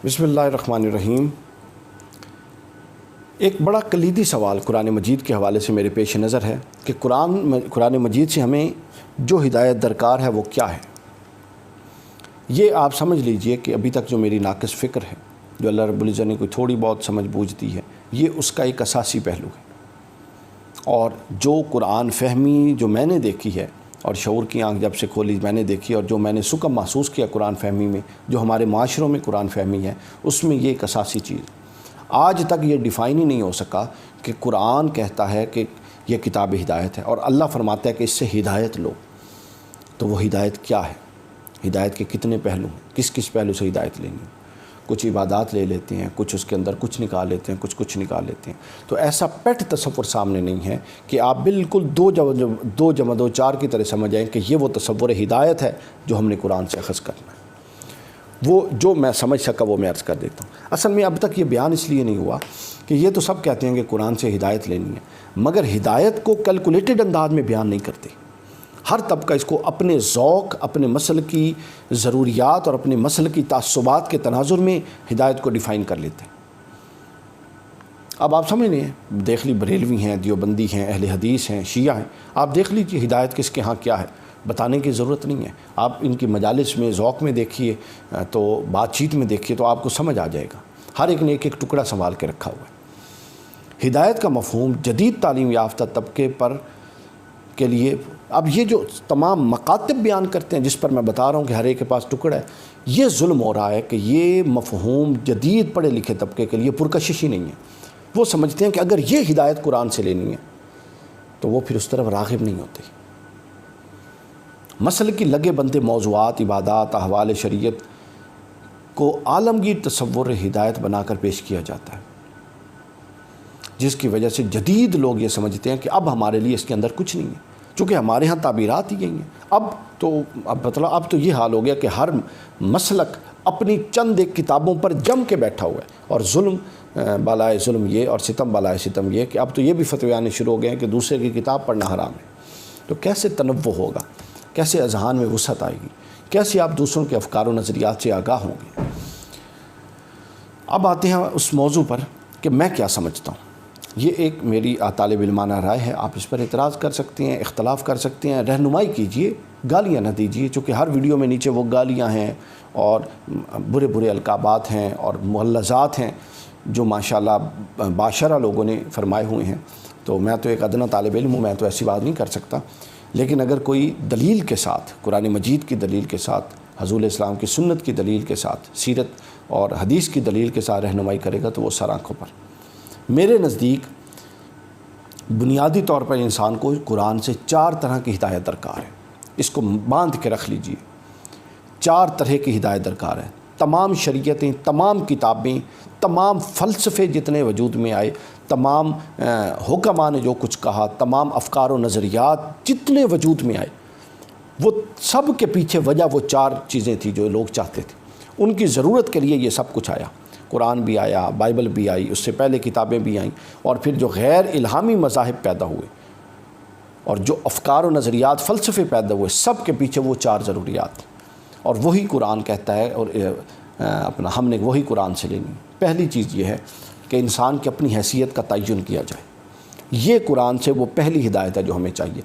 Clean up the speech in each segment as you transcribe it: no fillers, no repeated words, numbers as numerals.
بسم اللہ الرحمن الرحیم۔ ایک بڑا کلیدی سوال قرآن مجید کے حوالے سے میرے پیش نظر ہے کہ قرآن مجید سے ہمیں جو ہدایت درکار ہے وہ کیا ہے۔ یہ آپ سمجھ لیجئے کہ ابھی تک جو میری ناقص فکر ہے، جو اللہ رب العزت نے کوئی تھوڑی بہت سمجھ بوجھ دی ہے، یہ اس کا ایک اساسی پہلو ہے۔ اور جو قرآن فہمی جو میں نے دیکھی ہے، اور شعور کی آنکھ جب سے کھولی میں نے دیکھی، اور جو میں نے سکم محسوس کیا قرآن فہمی میں، جو ہمارے معاشروں میں قرآن فہمی ہے، اس میں یہ ایک اساسی چیز آج تک یہ ڈیفائن ہی نہیں ہو سکا کہ قرآن کہتا ہے کہ یہ کتاب ہدایت ہے، اور اللہ فرماتا ہے کہ اس سے ہدایت لو۔ تو وہ ہدایت کیا ہے؟ ہدایت کے کتنے پہلو ہیں؟ کس کس پہلو سے ہدایت لینی ہے؟ کچھ عبادات لے لیتے ہیں، کچھ اس کے اندر کچھ نکال لیتے ہیں، کچھ نکال لیتے ہیں۔ تو ایسا پیٹ تصور سامنے نہیں ہے کہ آپ بالکل دو جمع دو چار کی طرح سمجھ جائیں کہ یہ وہ تصور ہدایت ہے جو ہم نے قرآن سے اخذ کرنا ہے۔ وہ جو میں سمجھ سکا وہ میں عرض کر دیتا ہوں۔ اصل میں اب تک یہ بیان اس لیے نہیں ہوا کہ یہ تو سب کہتے ہیں کہ قرآن سے ہدایت لینی ہے، مگر ہدایت کو کیلکولیٹڈ انداز میں بیان نہیں کرتے۔ ہر طبقہ اس کو اپنے ذوق، اپنے مسل کی ضروریات اور اپنے مسل کی تعصبات کے تناظر میں ہدایت کو ڈیفائن کر لیتے ہیں۔ اب آپ سمجھ لیں، دیکھ لی بریلوی ہیں، دیوبندی ہیں، اہل حدیث ہیں، شیعہ ہیں، آپ دیکھ لیجیے ہدایت کس کے ہاں کیا ہے، بتانے کی ضرورت نہیں ہے۔ آپ ان کی مجالس میں ذوق میں دیکھیے، تو بات چیت میں دیکھیے، تو آپ کو سمجھ آ جائے گا۔ ہر ایک نے ایک ایک ٹکڑا سنبھال کے رکھا ہوا ہے۔ ہدایت کا مفہوم جدید تعلیم یافتہ طبقے پر کے لیے، اب یہ جو تمام مکاتب بیان کرتے ہیں جس پر میں بتا رہا ہوں کہ ہر ایک کے پاس ٹکڑا ہے، یہ ظلم ہو رہا ہے کہ یہ مفہوم جدید پڑھے لکھے طبقے کے لیے پرکشش ہی نہیں ہے۔ وہ سمجھتے ہیں کہ اگر یہ ہدایت قرآن سے لینی ہے تو وہ پھر اس طرف راغب نہیں ہوتے۔ مسئلے کی لگے بندے موضوعات، عبادات، احوال شریعت کو عالمگیر تصور ہدایت بنا کر پیش کیا جاتا ہے، جس کی وجہ سے جدید لوگ یہ سمجھتے ہیں کہ اب ہمارے لیے اس کے اندر کچھ نہیں ہے، چونکہ ہمارے ہاں تعبیرات ہی گئی ہیں۔ اب تو یہ حال ہو گیا کہ ہر مسلک اپنی چند ایک کتابوں پر جم کے بیٹھا ہوا ہے، اور ظلم بالائے ظلم یہ، اور ستم بالائے ستم یہ، کہ اب تو یہ بھی فتوے آنے شروع ہو گئے ہیں کہ دوسرے کی کتاب پڑھنا حرام ہے۔ تو کیسے تنوع ہوگا؟ کیسے اذہان میں وسعت آئے گی؟ کیسے آپ دوسروں کے افکار و نظریات سے آگاہ ہوں گے؟ اب آتے ہیں اس موضوع پر کہ میں کیا سمجھتا ہوں۔ یہ ایک میری طالب علمانہ رائے ہے، آپ اس پر اعتراض کر سکتے ہیں، اختلاف کر سکتے ہیں، رہنمائی کیجئے، گالیاں نہ دیجئے، چونکہ ہر ویڈیو میں نیچے وہ گالیاں ہیں اور برے برے القابات ہیں اور مغلظات ہیں جو ماشاءاللہ باشرہ لوگوں نے فرمائے ہوئے ہیں۔ تو میں تو ایک ادنیٰ طالب علم ہوں، میں تو ایسی بات نہیں کر سکتا، لیکن اگر کوئی دلیل کے ساتھ، قرآن مجید کی دلیل کے ساتھ، حضور اسلام کی سنت کی دلیل کے ساتھ، سیرت اور حدیث کی دلیل کے ساتھ رہنمائی کرے گا تو وہ سر آنکھوں پر۔ میرے نزدیک بنیادی طور پر انسان کو قرآن سے 4 طرح کی ہدایت درکار ہے۔ اس کو باندھ کے رکھ لیجئے، 4 طرح کی ہدایت درکار ہے۔ تمام شریعتیں، تمام کتابیں، تمام فلسفے جتنے وجود میں آئے، تمام حکماء نے جو کچھ کہا، تمام افکار و نظریات جتنے وجود میں آئے، وہ سب کے پیچھے وجہ وہ 4 چیزیں تھیں جو لوگ چاہتے تھے۔ ان کی ضرورت کے لیے یہ سب کچھ آیا، قرآن بھی آیا، بائبل بھی آئی، اس سے پہلے کتابیں بھی آئیں، اور پھر جو غیر الہامی مذاہب پیدا ہوئے اور جو افکار و نظریات، فلسفے پیدا ہوئے، سب کے پیچھے وہ 4 ضروریات تھیں، اور وہی قرآن کہتا ہے، اور ہم نے وہی قرآن سے لینی۔ پہلی چیز یہ ہے کہ انسان کی اپنی حیثیت کا تعین کیا جائے۔ یہ قرآن سے وہ پہلی ہدایت ہے جو ہمیں چاہیے۔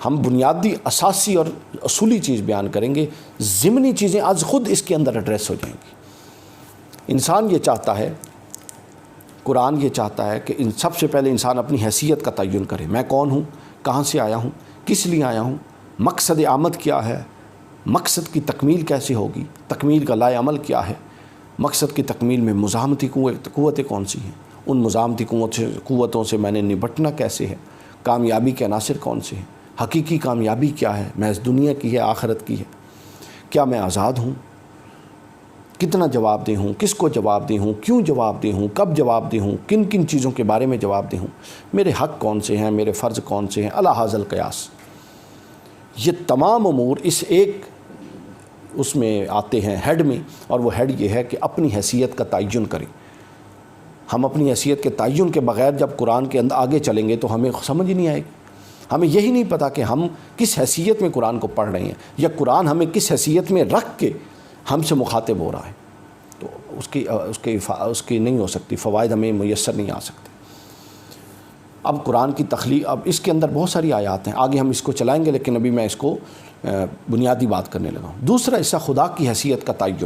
ہم بنیادی، اساسی اور اصولی چیز بیان کریں گے، ضمنی چیزیں از خود اس کے اندر ایڈریس ہو جائیں گی۔ انسان یہ چاہتا ہے، قرآن یہ چاہتا ہے کہ سب سے پہلے انسان اپنی حیثیت کا تعین کرے۔ میں کون ہوں؟ کہاں سے آیا ہوں؟ کس لیے آیا ہوں؟ مقصد آمد کیا ہے؟ مقصد کی تکمیل کیسے ہوگی؟ تکمیل کا لائے عمل کیا ہے؟ مقصد کی تکمیل میں مزاحمتی قوتیں کون سی ہیں؟ ان مزاحمتی قوتوں سے میں نے نبٹنا کیسے ہے؟ کامیابی کے عناصر کون سے ہیں؟ حقیقی کامیابی کیا ہے؟ محض دنیا کی ہے، آخرت کی ہے؟ کیا میں آزاد ہوں؟ کتنا جواب دہ ہوں؟ کس کو جواب دہ ہوں؟ کیوں جواب دہ ہوں؟ کب جواب دہ ہوں؟ کن کن چیزوں کے بارے میں جواب دہ ہوں؟ میرے حق کون سے ہیں؟ میرے فرض کون سے ہیں؟ علی ھذا القیاس۔ یہ تمام امور اس ایک اس میں آتے ہیں، ہیڈ میں، اور وہ ہیڈ یہ ہے کہ اپنی حیثیت کا تعین کریں۔ ہم اپنی حیثیت کے تعین کے بغیر جب قرآن کے اندر آگے چلیں گے تو ہمیں سمجھ ہی نہیں آئے گی۔ ہمیں یہی نہیں پتہ کہ ہم کس حیثیت میں قرآن کو پڑھ رہے ہیں، یا قرآن ہمیں کس حیثیت میں رکھ کے ہم سے مخاطب ہو رہا ہے۔ تو اس کی نہیں ہو سکتی، فوائد ہمیں میسر نہیں آ سکتے۔ اب قرآن کی تخلیق، اب اس کے اندر بہت ساری آیات ہیں، آگے ہم اس کو چلائیں گے، لیکن ابھی میں اس کو بنیادی بات کرنے لگا ہوں۔ دوسرا حصہ خدا کی حیثیت کا تعین،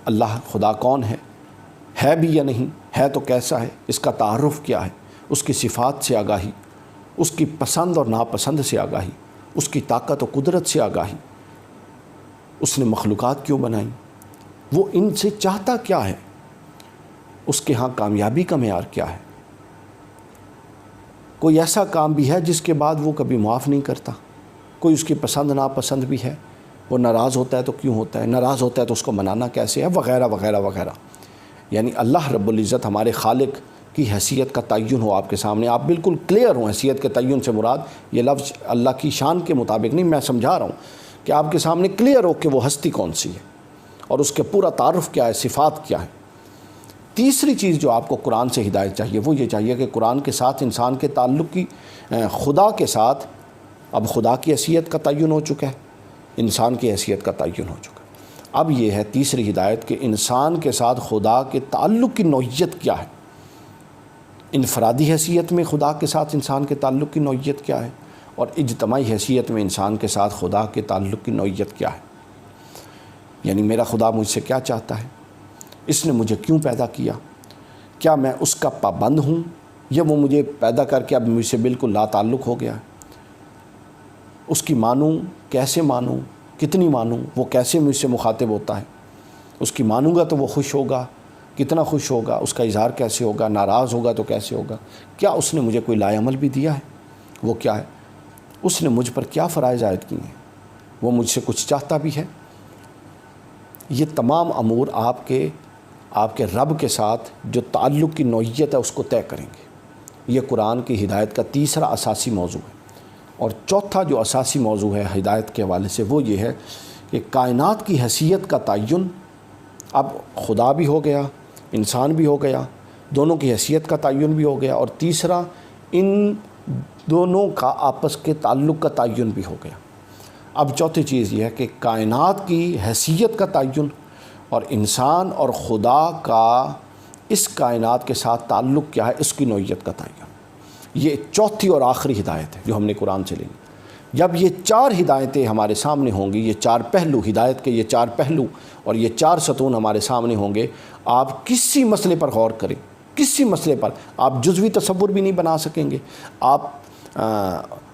اللہ خدا کون ہے بھی یا نہیں ہے تو کیسا ہے، اس کا تعارف کیا ہے، اس کی صفات سے آگاہی، اس کی پسند اور ناپسند سے آگاہی، اس کی طاقت و قدرت سے آگاہی، اس نے مخلوقات کیوں بنائیں، وہ ان سے چاہتا کیا ہے، اس کے ہاں کامیابی کا معیار کیا ہے، کوئی ایسا کام بھی ہے جس کے بعد وہ کبھی معاف نہیں کرتا، کوئی اس کی پسند ناپسند بھی ہے، وہ ناراض ہوتا ہے تو کیوں ہوتا ہے، ناراض ہوتا ہے تو اس کو منانا کیسے ہے، وغیرہ وغیرہ وغیرہ۔ یعنی اللہ رب العزت ہمارے خالق کی حیثیت کا تعین ہو آپ کے سامنے، آپ بالکل کلیئر ہوں۔ حیثیت کے تعین سے مراد یہ لفظ اللہ کی شان کے مطابق نہیں، میں سمجھا رہا ہوں کہ آپ کے سامنے کلیئر ہو کہ وہ ہستی کون سی ہے اور اس کے پورا تعارف کیا ہے، صفات کیا ہے۔ تیسری چیز جو آپ کو قرآن سے ہدایت چاہیے وہ یہ چاہیے کہ قرآن کے ساتھ انسان کے تعلق کی، خدا کے ساتھ اب خدا کی حیثیت کا تعین ہو چکا ہے، انسان کی حیثیت کا تعین ہو چکا ہے۔ اب یہ ہے تیسری ہدایت کہ انسان کے ساتھ خدا کے تعلق کی نوعیت کیا ہے، انفرادی حیثیت میں خدا کے ساتھ انسان کے تعلق کی نوعیت کیا ہے، اور اجتماعی حیثیت میں انسان کے ساتھ خدا کے تعلق کی نوعیت کیا ہے۔ یعنی میرا خدا مجھ سے کیا چاہتا ہے، اس نے مجھے کیوں پیدا کیا، کیا میں اس کا پابند ہوں یا وہ مجھے پیدا کر کے اب مجھ سے بالکل لا تعلق ہو گیا ہے، اس کی مانوں کیسے مانوں، کتنی مانوں، وہ کیسے مجھ سے مخاطب ہوتا ہے، اس کی مانوں گا تو وہ خوش ہوگا، کتنا خوش ہوگا، اس کا اظہار کیسے ہوگا، ناراض ہوگا تو کیسے ہوگا، کیا اس نے مجھے کوئی لائے عمل بھی دیا ہے، وہ کیا ہے، اس نے مجھ پر کیا فرائض عائد کیے ہیں، وہ مجھ سے کچھ چاہتا بھی ہے۔ یہ تمام امور آپ کے رب کے ساتھ جو تعلق کی نوعیت ہے اس کو طے کریں گے۔ یہ قرآن کی ہدایت کا تیسرا اساسی موضوع ہے۔ اور چوتھا جو اساسی موضوع ہے ہدایت کے حوالے سے وہ یہ ہے کہ کائنات کی حیثیت کا تعین، اب خدا بھی ہو گیا، انسان بھی ہو گیا، دونوں کی حیثیت کا تعین بھی ہو گیا، اور تیسرا ان دونوں کا آپس کے تعلق کا تعین بھی ہو گیا۔ اب چوتھی چیز یہ ہے کہ کائنات کی حیثیت کا تعین اور انسان اور خدا کا اس کائنات کے ساتھ تعلق کیا ہے، اس کی نوعیت کا تعین۔ یہ چوتھی اور آخری ہدایت ہے جو ہم نے قرآن سے لینی۔ جب یہ چار ہدایتیں ہمارے سامنے ہوں گی، یہ چار پہلو، ہدایت کے یہ چار پہلو اور یہ چار ستون ہمارے سامنے ہوں گے، آپ کسی مسئلے پر غور کریں، کسی مسئلے پر آپ جزوی تصور بھی نہیں بنا سکیں گے، آپ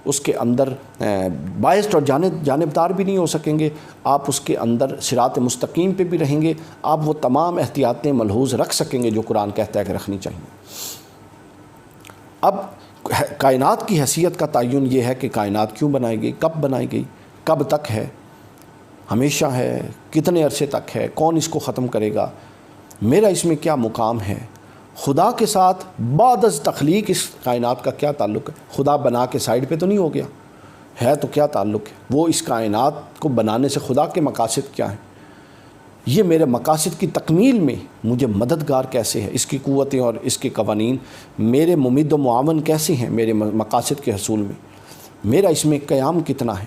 اس کے اندر باعث اور جانبدار بھی نہیں ہو سکیں گے، آپ اس کے اندر صراط مستقیم پہ بھی رہیں گے، آپ وہ تمام احتیاطیں ملحوظ رکھ سکیں گے جو قرآن کہتا ہے کہ رکھنی چاہیے۔ اب کائنات کی حیثیت کا تعین یہ ہے کہ کائنات کیوں بنائی گئی، کب بنائی گئی، کب تک ہے، ہمیشہ ہے، کتنے عرصے تک ہے، کون اس کو ختم کرے گا، میرا اس میں کیا مقام ہے، خدا کے ساتھ بعد از تخلیق اس کائنات کا کیا تعلق ہے، خدا بنا کے سائیڈ پہ تو نہیں ہو گیا ہے، تو کیا تعلق ہے، وہ اس کائنات کو بنانے سے خدا کے مقاصد کیا ہیں، یہ میرے مقاصد کی تکمیل میں مجھے مددگار کیسے ہے، اس کی قوتیں اور اس کے قوانین میرے ممید و معاون کیسے ہیں میرے مقاصد کے حصول میں، میرا اس میں قیام کتنا ہے۔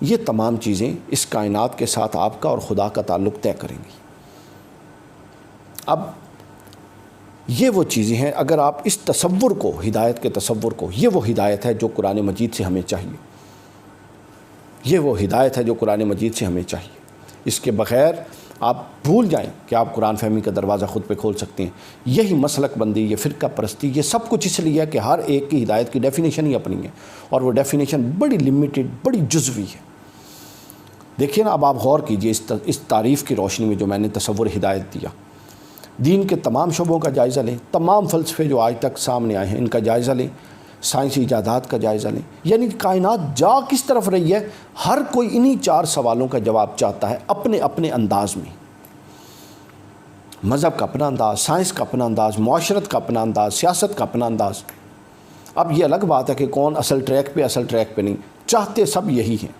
یہ تمام چیزیں اس کائنات کے ساتھ آپ کا اور خدا کا تعلق طے کریں گی۔ اب یہ وہ چیزیں ہیں، اگر آپ اس تصور کو، ہدایت کے تصور کو، یہ وہ ہدایت ہے جو قرآن مجید سے ہمیں چاہیے، یہ وہ ہدایت ہے جو قرآن مجید سے ہمیں چاہیے۔ اس کے بغیر آپ بھول جائیں کہ آپ قرآن فہمی کا دروازہ خود پہ کھول سکتے ہیں۔ یہی مسلک بندی، یہ فرقہ پرستی، یہ سب کچھ اس لیے ہے کہ ہر ایک کی ہدایت کی ڈیفینیشن ہی اپنی ہے، اور وہ ڈیفینیشن بڑی لمیٹڈ، بڑی جزوی ہے۔ دیکھیے نا، اب آپ غور کیجئے اس تعریف کی روشنی میں جو میں نے تصور ہدایت دیا، دین کے تمام شعبوں کا جائزہ لیں، تمام فلسفے جو آج تک سامنے آئے ہیں ان کا جائزہ لیں، سائنسی ایجادات کا جائزہ لیں، یعنی کائنات جا کس طرف رہی ہے، ہر کوئی انہی چار سوالوں کا جواب چاہتا ہے اپنے اپنے انداز میں۔ مذہب کا اپنا انداز، سائنس کا اپنا انداز، معاشرت کا اپنا انداز، سیاست کا اپنا انداز۔ اب یہ الگ بات ہے کہ کون اصل ٹریک پہ نہیں، چاہتے سب یہی ہیں۔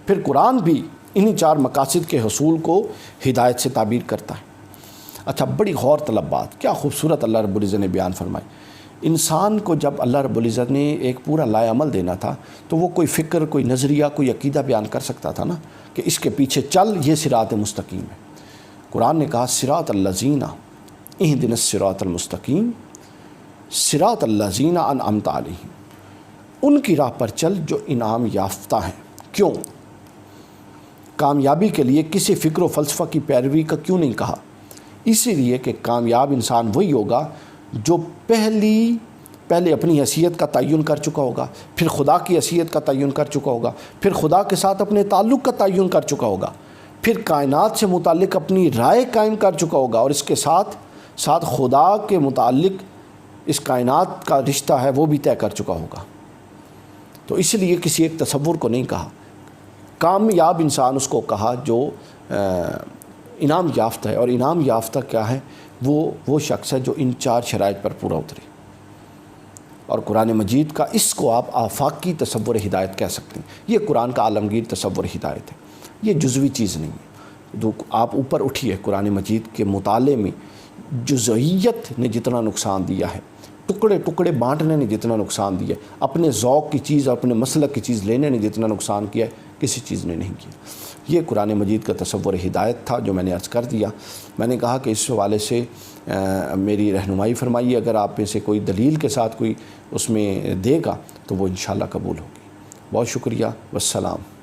پھر قرآن بھی انہی چار مقاصد کے حصول کو ہدایت سے تعبیر کرتا ہے۔ اچھا، بڑی غور طلب بات، کیا خوبصورت اللہ رب العزت نے بیان فرمائی۔ انسان کو جب اللہ رب العزت نے ایک پورا لائے عمل دینا تھا تو وہ کوئی فکر، کوئی نظریہ، کوئی عقیدہ بیان کر سکتا تھا نا کہ اس کے پیچھے چل، یہ صراط مستقیم ہے۔ قرآن نے کہا صراط الذین اہدنا الصراط المستقیم صراط الذین انعمت علیہم، ان کی راہ پر چل جو انعام یافتہ ہیں۔ کیوں؟ کامیابی کے لیے کسی فکر و فلسفہ کی پیروی کا کیوں نہیں کہا؟ اسی لیے کہ کامیاب انسان وہی ہوگا جو پہلے اپنی حیثیت کا تعین کر چکا ہوگا، پھر خدا کی حیثیت کا تعین کر چکا ہوگا، پھر خدا کے ساتھ اپنے تعلق کا تعین کر چکا ہوگا، پھر کائنات سے متعلق اپنی رائے قائم کر چکا ہوگا، اور اس کے ساتھ ساتھ خدا کے متعلق اس کائنات کا رشتہ ہے وہ بھی طے کر چکا ہوگا۔ تو اس لیے کسی ایک تصور کو نہیں کہا، کامیاب انسان اس کو کہا جو انعام یافتہ ہے، اور انعام یافتہ کیا ہے؟ وہ شخص ہے جو ان 4 شرائط پر پورا اترے۔ اور قرآن مجید کا اس کو آپ آفاقی تصور ہدایت کہہ سکتے ہیں۔ یہ قرآن کا عالمگیر تصور ہدایت ہے، یہ جزوی چیز نہیں ہے۔ آپ اوپر اٹھیے، قرآن مجید کے مطالعے میں جزئیت نے جتنا نقصان دیا ہے، ٹکڑے ٹکڑے بانٹنے نے جتنا نقصان دیا ہے، اپنے ذوق کی چیز، اپنے مسلک کی چیز لینے نے جتنا نقصان کیا ہے، کسی چیز نے نہیں کیا۔ یہ قرآن مجید کا تصور ہدایت تھا جو میں نے عرض کر دیا۔ میں نے کہا کہ اس حوالے سے میری رہنمائی فرمائیے، اگر آپ میں سے کوئی دلیل کے ساتھ کوئی اس میں دے گا تو وہ انشاءاللہ قبول ہوگی۔ بہت شکریہ، والسلام۔